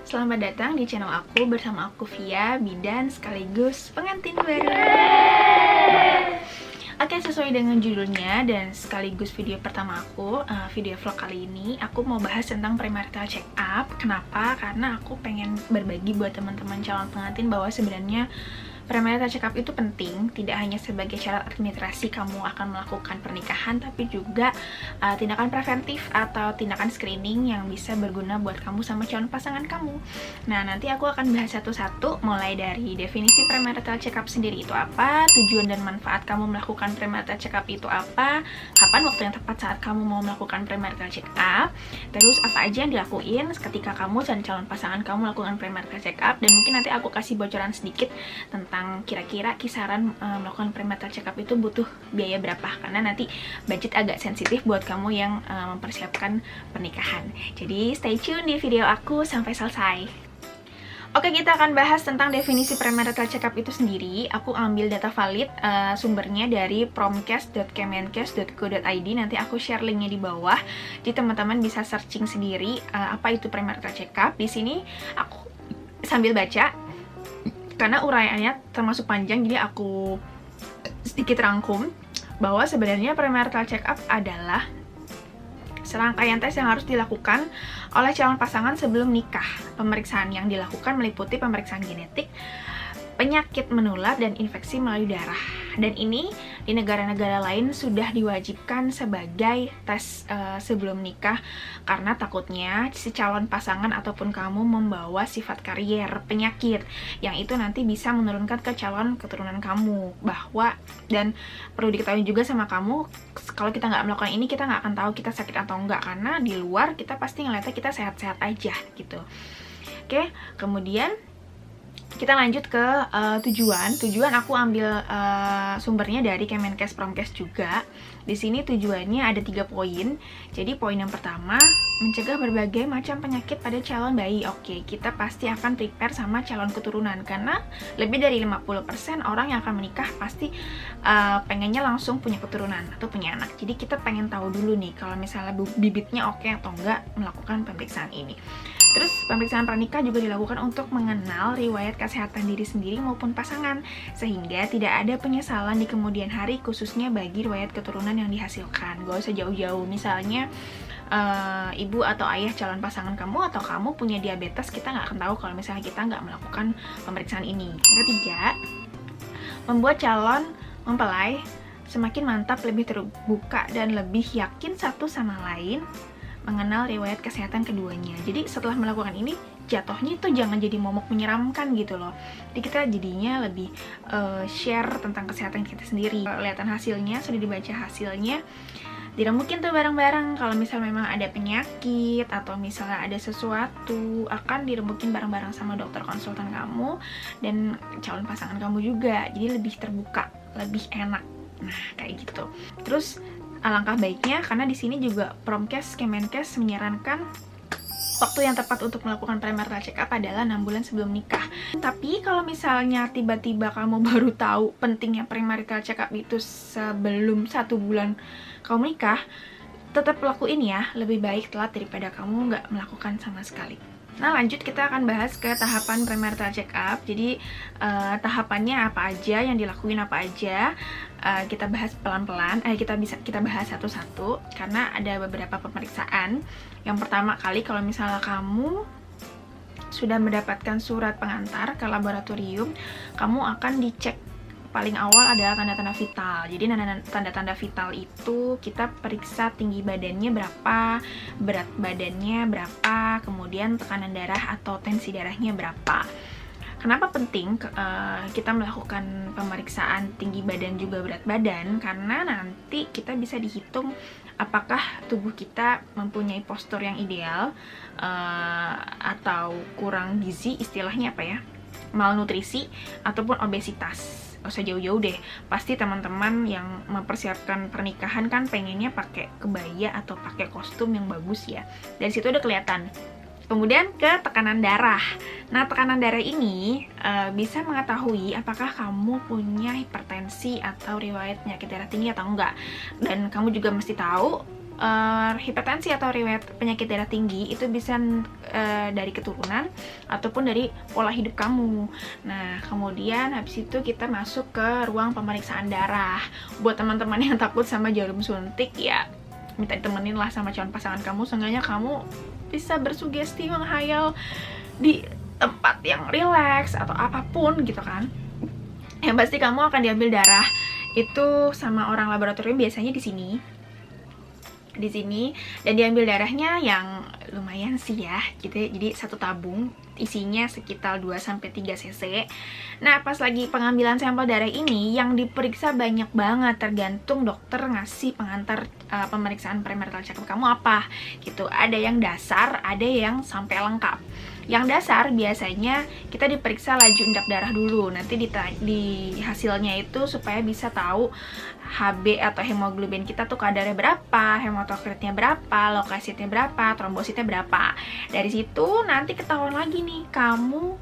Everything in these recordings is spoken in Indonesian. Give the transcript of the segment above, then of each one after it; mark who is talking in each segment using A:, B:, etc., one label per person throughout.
A: Selamat datang di channel aku bersama aku Via, bidan sekaligus pengantin baru. Oke, sesuai dengan judulnya dan sekaligus video pertama aku, video vlog kali ini aku mau bahas tentang premarital check up. Kenapa? Karena aku pengen berbagi buat teman-teman calon pengantin bahwa sebenarnya premarital check up itu penting, tidak hanya sebagai syarat administrasi kamu akan melakukan pernikahan, tapi juga tindakan preventif atau tindakan screening yang bisa berguna buat kamu sama calon pasangan kamu. Nah, nanti aku akan bahas satu-satu, mulai dari definisi premarital check up sendiri itu apa, tujuan dan manfaat kamu melakukan premarital check up itu apa, kapan waktu yang tepat saat kamu mau melakukan premarital check up, terus apa aja yang dilakuin ketika kamu dan calon pasangan kamu melakukan premarital check up, dan mungkin nanti aku kasih bocoran sedikit tentang kira-kira kisaran melakukan premarital check up itu butuh biaya berapa, karena nanti budget agak sensitif buat kamu yang mempersiapkan pernikahan. Jadi stay tune di video aku sampai selesai. Oke, kita akan bahas tentang definisi premarital check up itu sendiri. Aku ambil data valid, sumbernya dari promkes.kemenkes.go.id. Nanti aku share linknya di bawah, jadi teman-teman bisa searching sendiri apa itu premarital check up. Di sini aku sambil baca karena uraiannya termasuk panjang, jadi aku sedikit rangkum bahwa sebenarnya premarital check up adalah serangkaian tes yang harus dilakukan oleh calon pasangan sebelum nikah. Pemeriksaan yang dilakukan meliputi pemeriksaan genetik, penyakit menular, dan infeksi melalui darah. Dan ini di negara-negara lain sudah diwajibkan sebagai tes sebelum nikah, karena takutnya si calon pasangan ataupun kamu membawa sifat karier penyakit yang itu nanti bisa menurunkan ke calon keturunan kamu. Dan perlu diketahui juga sama kamu, kalau kita nggak melakukan ini, kita nggak akan tahu kita sakit atau enggak, karena di luar kita pasti ngeliatnya kita sehat-sehat aja gitu. Oke, kemudian kita lanjut ke tujuan aku ambil sumbernya dari Kemenkes Promkes juga. Di sini tujuannya ada 3 poin. Jadi poin yang pertama, mencegah berbagai macam penyakit pada calon bayi. Oke, kita pasti akan prepare sama calon keturunan, karena lebih dari 50% orang yang akan menikah pasti pengennya langsung punya keturunan atau punya anak. Jadi kita pengen tahu dulu nih kalau misalnya bibitnya oke atau enggak melakukan pemeriksaan ini. Terus pemeriksaan pranikah juga dilakukan untuk mengenal riwayat kesehatan diri sendiri maupun pasangan, sehingga tidak ada penyesalan di kemudian hari, khususnya bagi riwayat keturunan yang dihasilkan. Gak usah jauh-jauh, misalnya ibu atau ayah calon pasangan kamu atau kamu punya diabetes, kita nggak akan tahu kalau misalnya kita nggak melakukan pemeriksaan ini. Yang ketiga, membuat calon mempelai semakin mantap, lebih terbuka, dan lebih yakin satu sama lain mengenal riwayat kesehatan keduanya. Jadi setelah melakukan ini, jatuhnya itu jangan jadi momok menyeramkan gitu loh. Jadi kita jadinya lebih share tentang kesehatan kita sendiri. Kelihatan hasilnya, sudah dibaca hasilnya, diremukin tuh bareng-bareng. Kalau misalnya memang ada penyakit atau misalnya ada sesuatu, akan diremukin bareng-bareng sama dokter konsultan kamu dan calon pasangan kamu juga. Jadi lebih terbuka, lebih enak. Nah, kayak gitu. Terus alangkah baiknya, karena di sini juga Promkes Kemenkes menyarankan waktu yang tepat untuk melakukan premarital check up adalah 6 bulan sebelum nikah. Tapi kalau misalnya tiba-tiba kamu baru tahu pentingnya premarital check up itu sebelum 1 bulan kamu nikah, tetap lakuin ya. Lebih baik telat daripada kamu nggak melakukan sama sekali. Nah, lanjut kita akan bahas ke tahapan premarital check up. Jadi tahapannya apa aja, yang dilakuin apa aja, kita bahas pelan-pelan. Kita bahas satu-satu karena ada beberapa pemeriksaan. Yang pertama kali, kalau misalnya kamu sudah mendapatkan surat pengantar ke laboratorium, kamu akan dicek. Paling awal adalah tanda-tanda vital. Jadi tanda-tanda vital itu kita periksa tinggi badannya berapa, berat badannya berapa, kemudian tekanan darah atau tensi darahnya berapa. Kenapa penting kita melakukan pemeriksaan tinggi badan juga berat badan? Karena nanti kita bisa dihitung apakah tubuh kita mempunyai postur yang ideal atau kurang gizi, istilahnya apa ya, malnutrisi ataupun obesitas. Gak usah jauh-jauh deh, pasti teman-teman yang mempersiapkan pernikahan kan pengennya pakai kebaya atau pakai kostum yang bagus ya. Dari situ udah kelihatan. Kemudian ke tekanan darah. Nah, tekanan darah ini bisa mengetahui apakah kamu punya hipertensi atau riwayat penyakit darah tinggi atau enggak. Dan kamu juga mesti tahu hipertensi atau riwayat penyakit darah tinggi itu bisa dari keturunan ataupun dari pola hidup kamu. Nah, kemudian habis itu kita masuk ke ruang pemeriksaan darah. Buat teman-teman yang takut sama jarum suntik, ya minta ditemenin lah sama calon pasangan kamu. Seenggaknya kamu bisa bersugesti, menghayal di tempat yang rileks atau apapun gitu kan. Yang pasti kamu akan diambil darah itu sama orang laboratorium, biasanya di sini, dan diambil darahnya yang lumayan sih ya gitu. Jadi satu tabung isinya sekitar 2-3 cc. Nah, pas lagi pengambilan sampel darah ini yang diperiksa banyak banget, tergantung dokter ngasih pengantar pemeriksaan premarital check-up kamu apa gitu. Ada yang dasar, ada yang sampai lengkap. Yang dasar biasanya kita diperiksa laju endap darah dulu. Nanti di hasilnya itu supaya bisa tahu HB atau hemoglobin kita tuh kadarnya berapa, hematokritnya berapa, leukositnya berapa, trombositnya berapa. Dari situ nanti ketahuan lagi nih, kamu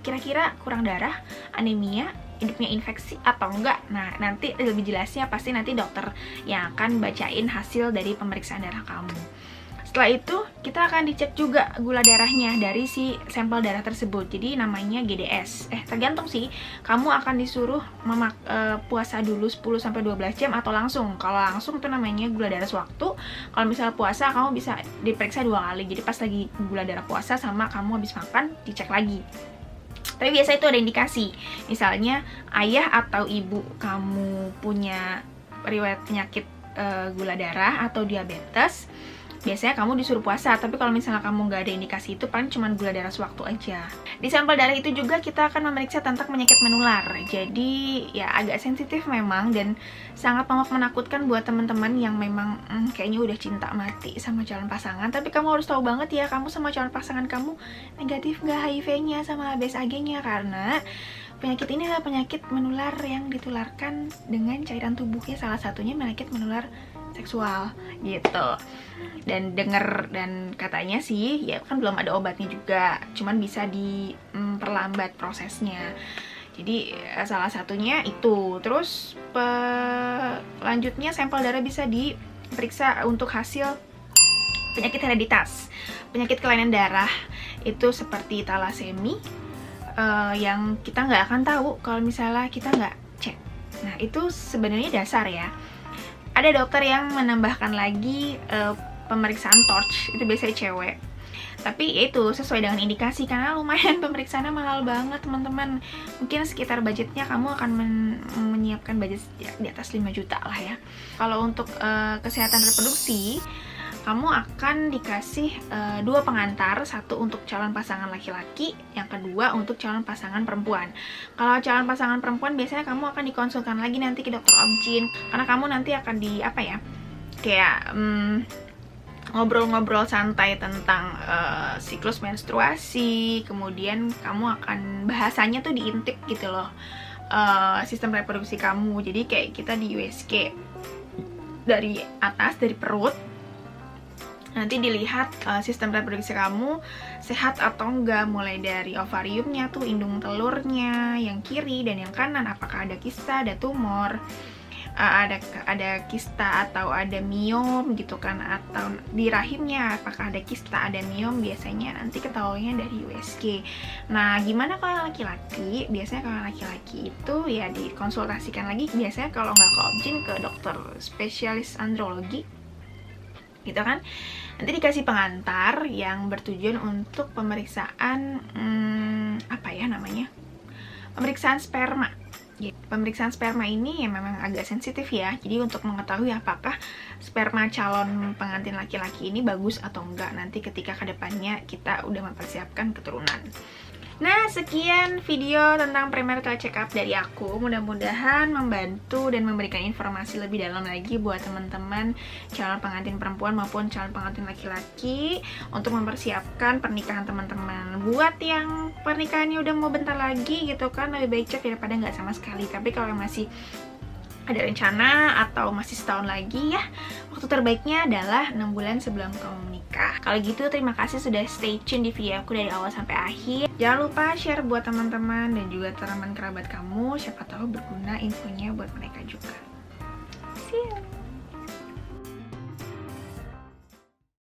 A: kira-kira kurang darah, anemia, hidupnya infeksi atau enggak. Nah, nanti lebih jelasnya pasti nanti dokter yang akan bacain hasil dari pemeriksaan darah kamu. Setelah itu, kita akan dicek juga gula darahnya dari si sampel darah tersebut. Jadi namanya GDS. Tergantung sih, kamu akan disuruh puasa dulu 10-12 jam atau langsung. Kalau langsung itu namanya gula darah sewaktu. Kalau misalnya puasa, kamu bisa diperiksa 2 kali. Jadi pas lagi gula darah puasa sama kamu habis makan, dicek lagi. Tapi biasa itu ada indikasi. Misalnya ayah atau ibu kamu punya riwayat penyakit gula darah atau diabetes, biasanya kamu disuruh puasa. Tapi kalau misalnya kamu nggak ada indikasi itu, paling cuma gula darah sewaktu aja. Di sampel darah itu juga kita akan memeriksa tentang penyakit menular. Jadi ya agak sensitif memang dan sangat menakutkan buat teman-teman yang memang kayaknya udah cinta mati sama calon pasangan. Tapi kamu harus tahu banget ya, kamu sama calon pasangan kamu negatif nggak HIV-nya sama BSAG-nya, karena penyakit ini adalah penyakit menular yang ditularkan dengan cairan tubuhnya, salah satunya penyakit menular seksual gitu. Dan katanya sih ya kan belum ada obatnya juga, cuman bisa diperlambat prosesnya. Jadi salah satunya itu. Terus selanjutnya sampel darah bisa diperiksa untuk hasil penyakit hereditas, penyakit kelainan darah itu seperti talasemi, yang kita nggak akan tahu kalau misalnya kita nggak cek. Nah, itu sebenarnya dasar ya. Ada dokter yang menambahkan lagi pemeriksaan torch, itu biasanya cewek. Tapi ya itu sesuai dengan indikasi, karena lumayan pemeriksaannya mahal banget teman-teman. Mungkin sekitar budgetnya kamu akan menyiapkan budget di atas 5 juta lah ya. Kalau untuk kesehatan reproduksi, kamu akan dikasih 2 pengantar, satu untuk calon pasangan laki-laki, yang kedua untuk calon pasangan perempuan. Kalau calon pasangan perempuan biasanya kamu akan dikonsulkan lagi nanti ke dokter obgyn, karena kamu nanti akan ngobrol-ngobrol santai tentang siklus menstruasi, kemudian kamu akan bahasanya tuh diintip gitu loh, sistem reproduksi kamu. Jadi kayak kita di USG dari atas, dari perut, nanti dilihat sistem reproduksi kamu sehat atau enggak, mulai dari ovariumnya tuh, indung telurnya yang kiri dan yang kanan, apakah ada kista, ada tumor, ada kista atau ada miom gitu kan, atau di rahimnya apakah ada kista, ada miom, biasanya nanti ketahuinya dari USG. Nah, gimana kalau laki-laki? Biasanya kalau laki-laki itu ya dikonsultasikan lagi, biasanya kalau nggak ke obgyn ke dokter spesialis andrologi gitu kan. Nanti dikasih pengantar yang bertujuan untuk pemeriksaan pemeriksaan sperma. Pemeriksaan sperma ini ya memang agak sensitif ya. Jadi untuk mengetahui apakah sperma calon pengantin laki-laki ini bagus atau enggak nanti ketika kedepannya kita udah mempersiapkan keturunan. Nah, sekian video tentang premarital check-up dari aku. Mudah-mudahan membantu dan memberikan informasi lebih dalam lagi buat teman-teman calon pengantin perempuan maupun calon pengantin laki-laki untuk mempersiapkan pernikahan teman-teman. Buat yang pernikahannya udah mau bentar lagi gitu kan, lebih baik cek daripada nggak sama sekali. Tapi kalau masih ada rencana atau masih setahun lagi ya, waktu terbaiknya adalah 6 bulan sebelum kamu menikah. Kalau gitu, terima kasih sudah stay tune di video aku dari awal sampai akhir. Jangan lupa share buat teman-teman dan juga teman kerabat kamu, siapa tahu berguna infonya buat mereka juga. See you!